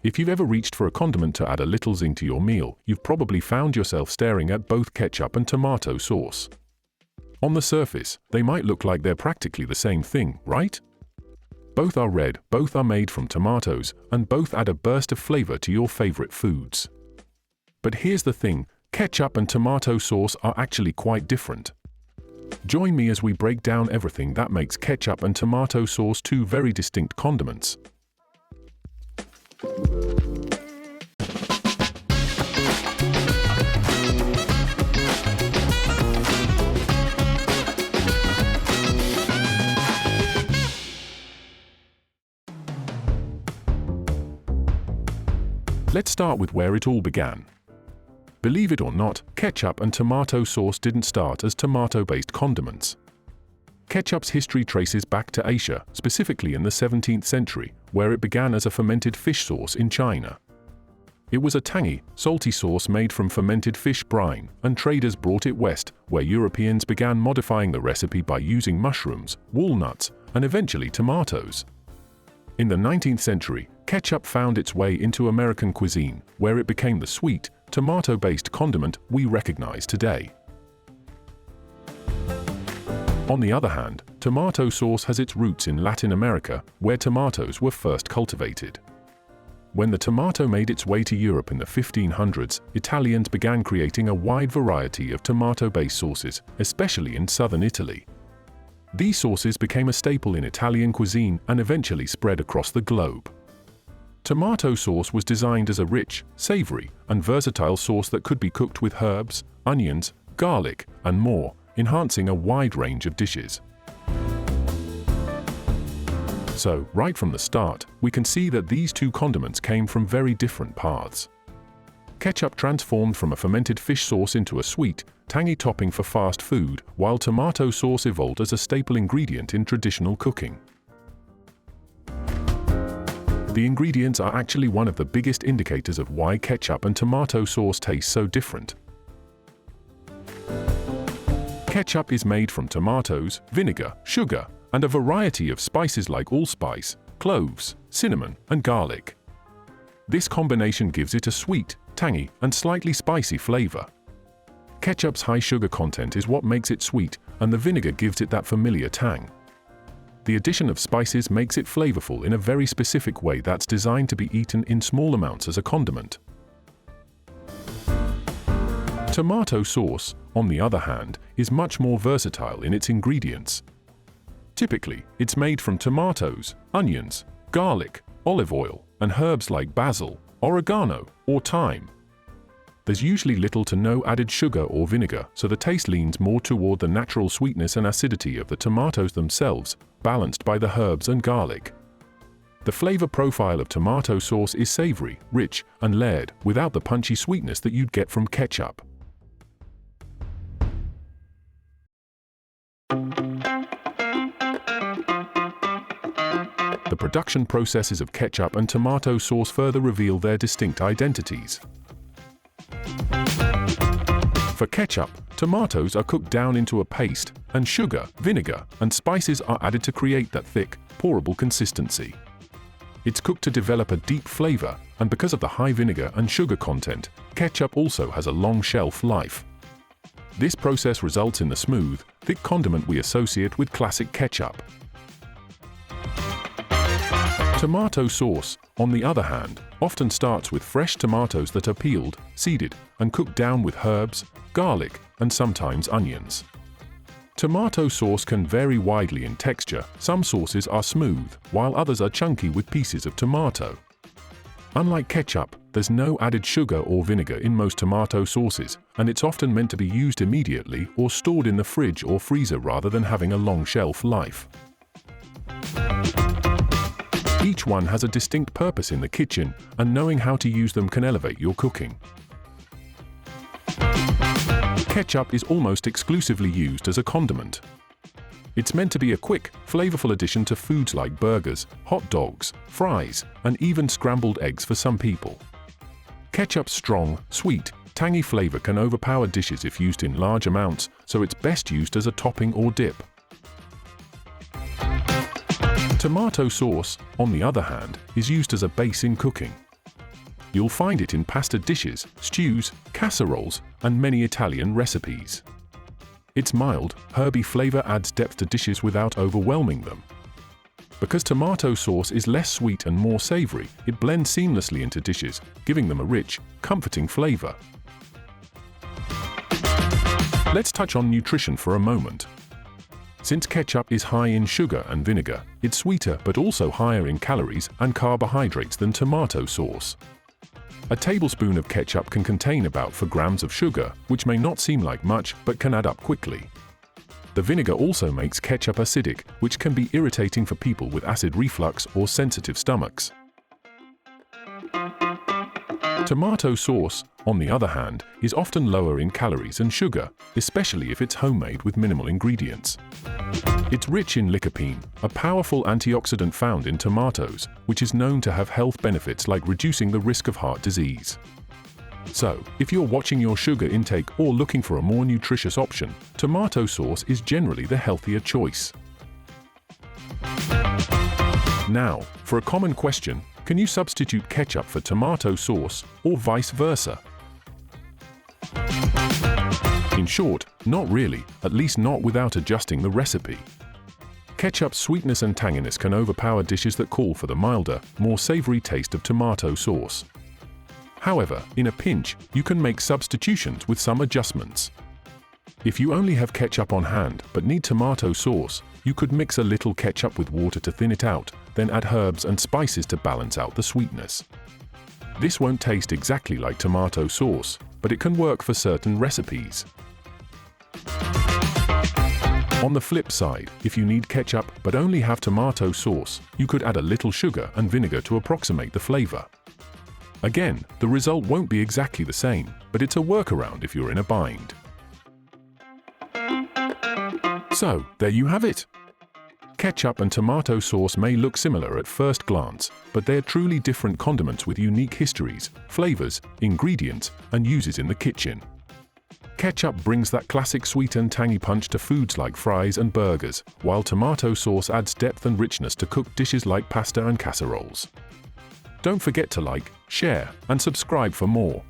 If you've ever reached for a condiment to add a little zing to your meal, you've probably found yourself staring at both ketchup and tomato sauce. On the surface, they might look like they're practically the same thing, right? Both are red, both are made from tomatoes, and both add a burst of flavor to your favorite foods. But here's the thing, ketchup and tomato sauce are actually quite different. Join me as we break down everything that makes ketchup and tomato sauce two very distinct condiments. Let's start with where it all began. Believe it or not, ketchup and tomato sauce didn't start as tomato-based condiments. Ketchup's history traces back to Asia, specifically in the 17th century, where it began as a fermented fish sauce in China. It was a tangy, salty sauce made from fermented fish brine, and traders brought it west, where Europeans began modifying the recipe by using mushrooms, walnuts, and eventually tomatoes. In the 19th century, ketchup found its way into American cuisine, where it became the sweet, tomato-based condiment we recognize today. On the other hand, tomato sauce has its roots in Latin America, where tomatoes were first cultivated. When the tomato made its way to Europe in the 1500s, Italians began creating a wide variety of tomato-based sauces, especially in southern Italy. These sauces became a staple in Italian cuisine and eventually spread across the globe. Tomato sauce was designed as a rich, savory, and versatile sauce that could be cooked with herbs, onions, garlic, and more, enhancing a wide range of dishes. So, right from the start, we can see that these two condiments came from very different paths. Ketchup transformed from a fermented fish sauce into a sweet, tangy topping for fast food, while tomato sauce evolved as a staple ingredient in traditional cooking. The ingredients are actually one of the biggest indicators of why ketchup and tomato sauce taste so different. Ketchup is made from tomatoes, vinegar, sugar, and a variety of spices like allspice, cloves, cinnamon, and garlic. This combination gives it a sweet, tangy, and slightly spicy flavor. Ketchup's high sugar content is what makes it sweet, and the vinegar gives it that familiar tang. The addition of spices makes it flavorful in a very specific way that's designed to be eaten in small amounts as a condiment. Tomato sauce, on the other hand, is much more versatile in its ingredients. Typically, it's made from tomatoes, onions, garlic, olive oil, and herbs like basil, oregano, or thyme. There's usually little to no added sugar or vinegar, so the taste leans more toward the natural sweetness and acidity of the tomatoes themselves, balanced by the herbs and garlic. The flavor profile of tomato sauce is savory, rich, and layered, without the punchy sweetness that you'd get from ketchup. The production processes of ketchup and tomato sauce further reveal their distinct identities. For ketchup, tomatoes are cooked down into a paste, and sugar, vinegar, and spices are added to create that thick, pourable consistency. It's cooked to develop a deep flavor, and because of the high vinegar and sugar content, ketchup also has a long shelf life. This process results in the smooth, thick condiment we associate with classic ketchup. Tomato sauce, on the other hand, often starts with fresh tomatoes that are peeled, seeded, and cooked down with herbs, garlic, and sometimes onions. Tomato sauce can vary widely in texture. Some sauces are smooth, while others are chunky with pieces of tomato. Unlike ketchup, there's no added sugar or vinegar in most tomato sauces, and it's often meant to be used immediately or stored in the fridge or freezer rather than having a long shelf life. Each one has a distinct purpose in the kitchen, and knowing how to use them can elevate your cooking. Ketchup is almost exclusively used as a condiment. It's meant to be a quick, flavorful addition to foods like burgers, hot dogs, fries, and even scrambled eggs for some people. Ketchup's strong, sweet, tangy flavor can overpower dishes if used in large amounts, so it's best used as a topping or dip. Tomato sauce, on the other hand, is used as a base in cooking. You'll find it in pasta dishes, stews, casseroles, and many Italian recipes. Its mild, herby flavor adds depth to dishes without overwhelming them. Because tomato sauce is less sweet and more savory, it blends seamlessly into dishes, giving them a rich, comforting flavor. Let's touch on nutrition for a moment. Since ketchup is high in sugar and vinegar, it's sweeter but also higher in calories and carbohydrates than tomato sauce. A tablespoon of ketchup can contain about 4 grams of sugar, which may not seem like much but can add up quickly. The vinegar also makes ketchup acidic, which can be irritating for people with acid reflux or sensitive stomachs. Tomato sauce, on the other hand, is often lower in calories and sugar, especially if it's homemade with minimal ingredients. It's rich in lycopene, a powerful antioxidant found in tomatoes, which is known to have health benefits like reducing the risk of heart disease. So, if you're watching your sugar intake or looking for a more nutritious option, tomato sauce is generally the healthier choice. Now, for a common question, can you substitute ketchup for tomato sauce or vice versa? In short, not really, at least not without adjusting the recipe. Ketchup's sweetness and tanginess can overpower dishes that call for the milder, more savory taste of tomato sauce. However, in a pinch, you can make substitutions with some adjustments. If you only have ketchup on hand but need tomato sauce, you could mix a little ketchup with water to thin it out, then add herbs and spices to balance out the sweetness. This won't taste exactly like tomato sauce, but it can work for certain recipes. On the flip side, if you need ketchup but only have tomato sauce, you could add a little sugar and vinegar to approximate the flavor. Again, the result won't be exactly the same, but it's a workaround if you're in a bind. So, there you have it. Ketchup and tomato sauce may look similar at first glance, but they're truly different condiments with unique histories, flavors, ingredients, and uses in the kitchen. Ketchup brings that classic sweet and tangy punch to foods like fries and burgers, while tomato sauce adds depth and richness to cooked dishes like pasta and casseroles. Don't forget to like, share, and subscribe for more.